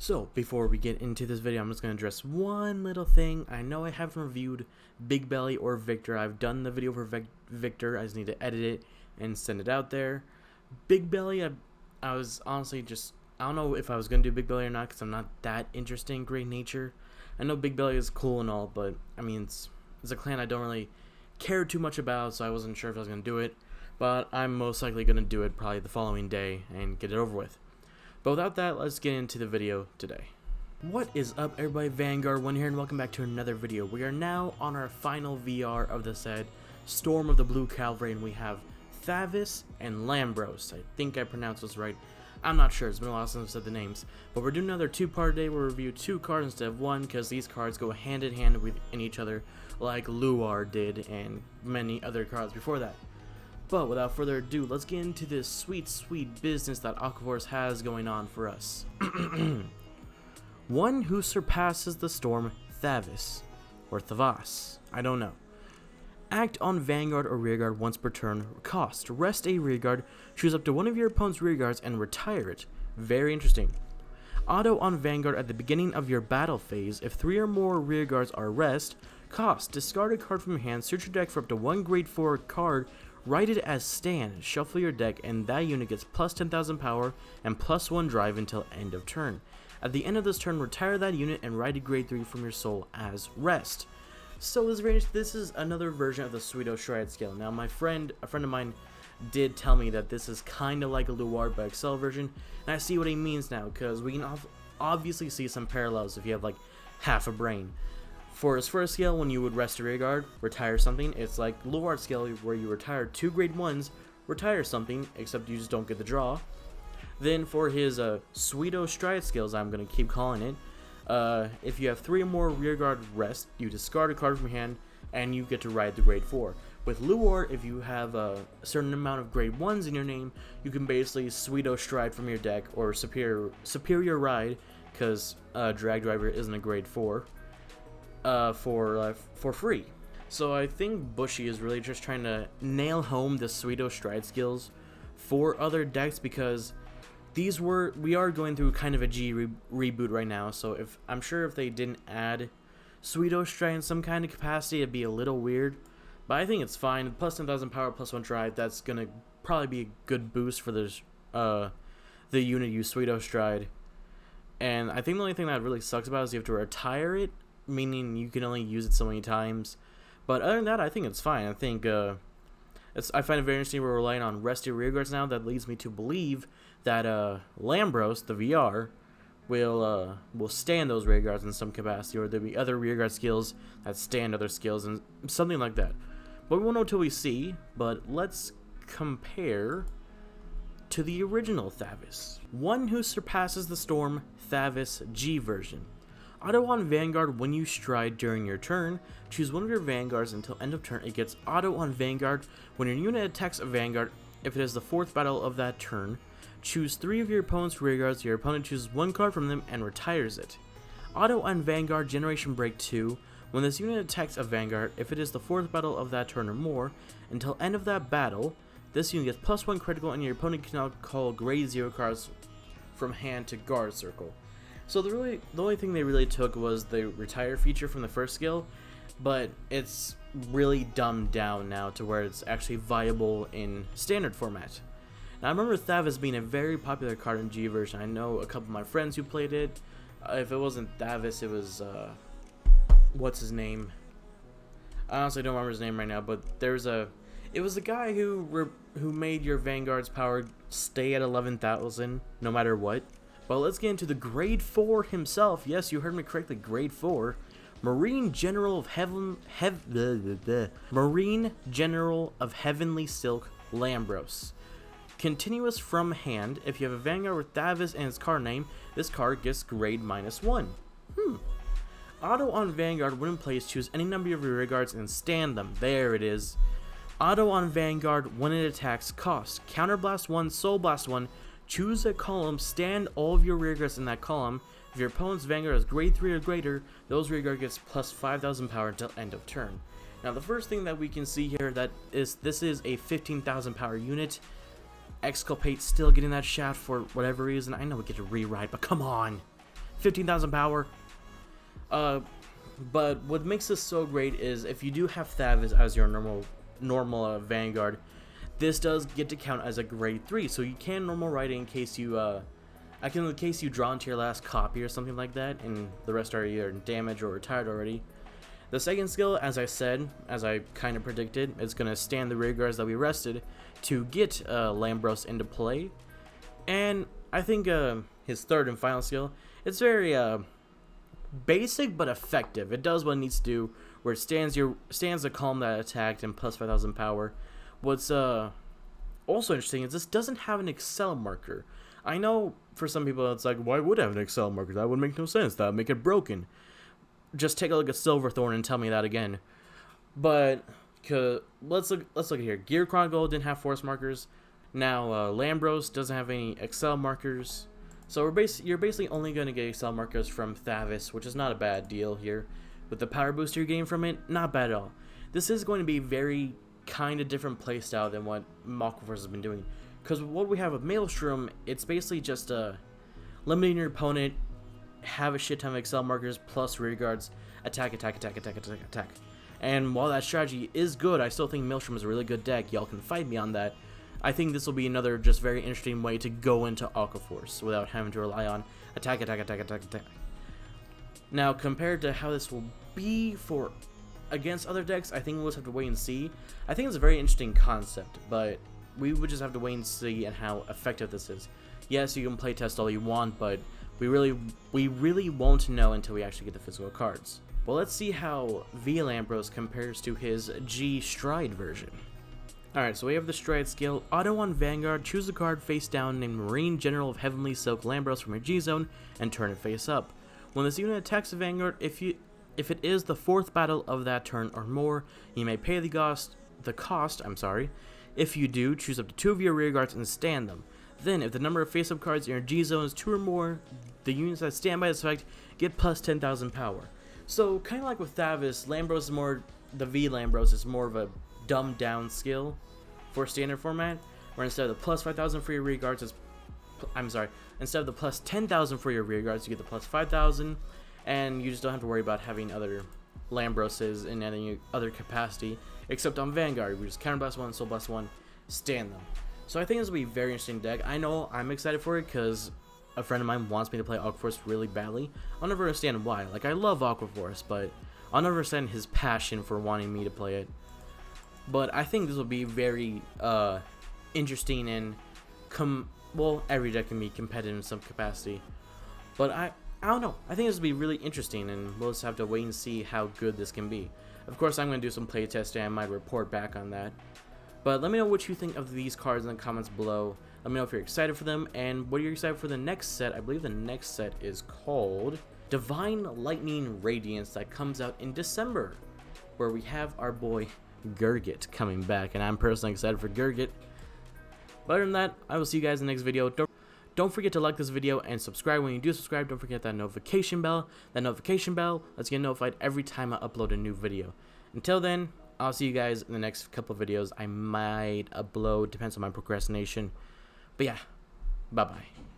So, before we get into this video, I'm just going to address one little thing. I know I haven't reviewed Big Belly or Victor. I've done the video for Victor. I just need to edit it and send it out there. Big Belly, I was honestly just, I don't know if I was going to do Big Belly or not because I'm not that interested in Great Nature. I know Big Belly is cool and all, but, I mean, it's a clan I don't really care too much about, so I wasn't sure if I was going to do it. But I'm most likely going to do it probably the following day and get it over with. But without that, let's get into the video today. What is up, everybody? Vanguard 1 here, and welcome back to another video. We are now on our final VR of the set, Storm of the Blue Cavalry, and we have Orthovas and Lambros. I think I pronounced this right. I'm not sure, it's been a while since I've said the names. But we're doing another two-part day. We'll review 2 cards instead of 1, because these cards go hand in hand with each other, like Luar did, and many other cards before that. But without further ado, let's get into this sweet business that Orthovas has going on for us. One who surpasses the storm, Orthovas. I don't know. Act on Vanguard or Rearguard once per turn. Cost. Rest a Rearguard. Choose up to one of your opponent's Rearguards and retire it. Very interesting. Auto on Vanguard at the beginning of your battle phase. If 3 or more Rearguards are rest. Cost. Discard a card from your hand. Search your deck for up to 1 grade 4 card. Write it as stand, shuffle your deck, and that unit gets plus 10,000 power and plus 1 drive until end of turn. At the end of this turn, retire that unit and write a grade 3 from your soul as rest. So this is another version of the striat skill. Now a friend of mine did tell me that this is kind of like a Luar but Excel version, and I see what he means now, because we can obviously see some parallels if you have like half a brain. For his first skill, when you would rest a rearguard, retire something, it's like Luar skill where you retire 2 grade 1s, retire something, except you just don't get the draw. Then for his striat skills, I'm going to keep calling it, if you have 3 or more rearguard rest, you discard a card from your hand, and you get to ride the grade 4. With Luar, if you have a certain amount of grade 1s in your name, you can basically stride from your deck, or superior ride, because Drag Driver isn't a grade 4. For free. So I think Bushy is really just trying to nail home the striat skills for other decks, because we are going through kind of a reboot right now. So I'm sure if they didn't add striat in some kind of capacity, it'd be a little weird. But I think it's fine. Plus 10,000 power, plus 1 drive. That's gonna probably be a good boost for the unit you stride. And I think the only thing that really sucks about it is you have to retire it, meaning you can only use it so many times. But other than that, I think it's fine. I think I find it very interesting we're relying on resty rearguards now. That leads me to believe that Lambros, the VR, will stand those rearguards in some capacity, or there'll be other rearguard skills that stand other skills and something like that. But we won't know till we see. But let's compare to the original Orthovas. One who surpasses the storm, Orthovas G version. Auto on Vanguard when you stride during your turn. Choose one of your Vanguards until end of turn. It gets auto on Vanguard when your unit attacks a Vanguard. If it is the 4th battle of that turn, choose 3 of your opponent's Rearguards. Your opponent chooses 1 card from them and retires it. Auto on Vanguard Generation Break 2. When this unit attacks a Vanguard, if it is the 4th battle of that turn or more, until end of that battle, this unit gets plus 1 critical and your opponent can now call grade 0 cards from hand to guard circle. So the only thing they really took was the retire feature from the first skill, but it's really dumbed down now to where it's actually viable in standard format. Now I remember Orthovas being a very popular card in G version. I know a couple of my friends who played it. If it wasn't Orthovas, it was what's his name? I honestly don't remember his name right now, but it was the guy who made your Vanguard's power stay at 11,000 no matter what. But let's get into the grade 4 himself. Yes, you heard me correctly, grade 4. Marine General of Heavenly Silk, Lambros. Continuous from hand. If you have a Vanguard with Orthovas and its card name, this card gets grade -1. Auto on Vanguard when in place, choose any number of your rearguards and stand them. There it is. Auto on Vanguard when it attacks. Cost. Counterblast 1, Soul Blast 1. Choose a column, stand all of your rearguards in that column. If your opponent's Vanguard is grade 3 or greater, those rearguard gets plus 5,000 power until end of turn. Now the first thing that we can see here this is a 15,000 power unit. Exculpate still getting that shaft for whatever reason. I know we get to rewrite, but come on. 15,000 power. But what makes this so great is if you do have Orthovas as your normal Vanguard, this does get to count as a grade 3, so you can normal ride it in case you in case you draw into your last copy or something like that, and the rest are either damaged or retired already. The second skill, as I said, as I kind of predicted, is going to stand the rear guards that we rested to get Lambros into play. And I think his third and final skill, it's very basic but effective. It does what it needs to do, where it stands the column that attacked and plus 5,000 power. What's also interesting is this doesn't have an Excel marker. I know for some people it's like, why would I have an Excel marker? That would make no sense. That would make it broken. Just take a look at Silverthorn and tell me that again. But let's look at here. Gear Chronicle didn't have force markers. Now Lambros doesn't have any Excel markers. So you're basically only going to get Excel markers from Orthovas, which is not a bad deal here. With the power booster you're getting from it, not bad at all. This is going to be very kind of different playstyle than what Aquaforce has been doing. Because what we have with Maelstrom, it's basically just limiting your opponent, have a shit ton of Excel markers plus rear guards, attack. And while that strategy is good, I still think Maelstrom is a really good deck. Y'all can fight me on that. I think this will be another just very interesting way to go into Aquaforce without having to rely on attack. Now, compared to how this will be for against other decks, I think we'll just have to wait and see. I think it's a very interesting concept, but we would just have to wait and see and how effective this is. Yes, you can playtest all you want, but we really won't know until we actually get the physical cards. Well, let's see how V Lambros compares to his G Stride version. Alright, so we have the Stride skill. Auto on Vanguard, choose a card face down named Marine General of Heavenly Silk Lambros from your G zone and turn it face up. When this unit attacks a Vanguard, if it is the 4th battle of that turn or more, you may pay the cost. If you do, choose up to 2 of your rear guards and stand them. Then, if the number of face-up cards in your G zone is 2 or more, the units that stand by this effect get plus 10,000 power. So, kind of like with Orthovas, the V Lambros is more of a dumbed down skill for standard format, where instead of the plus 5,000 for your rear guards, instead of the plus 10,000 for your rear guards, you get the plus 5,000, and you just don't have to worry about having other Lambroses in any other capacity, except on Vanguard. We just counterblast 1, soul blast 1, stand them. So I think this will be a very interesting deck. I know I'm excited for it because a friend of mine wants me to play Aquaforce really badly. I'll never understand why. Like, I love Aquaforce, but I'll never understand his passion for wanting me to play it. But I think this will be very interesting and every deck can be competitive in some capacity. But I don't know. I think this will be really interesting, and we'll just have to wait and see how good this can be. Of course, I'm going to do some playtesting. I might report back on that. But let me know what you think of these cards in the comments below. Let me know if you're excited for them, and what you're excited for the next set. I believe the next set is called Divine Lightning Radiance, that comes out in December, where we have our boy Gurgit coming back, and I'm personally excited for Gurgit. But other than that, I will see you guys in the next video. Don't forget to like this video and subscribe. When you do subscribe, don't forget that notification bell. Let's get notified every time I upload a new video. Until then, I'll see you guys in the next couple of videos. I might upload, depends on my procrastination. But yeah, bye-bye.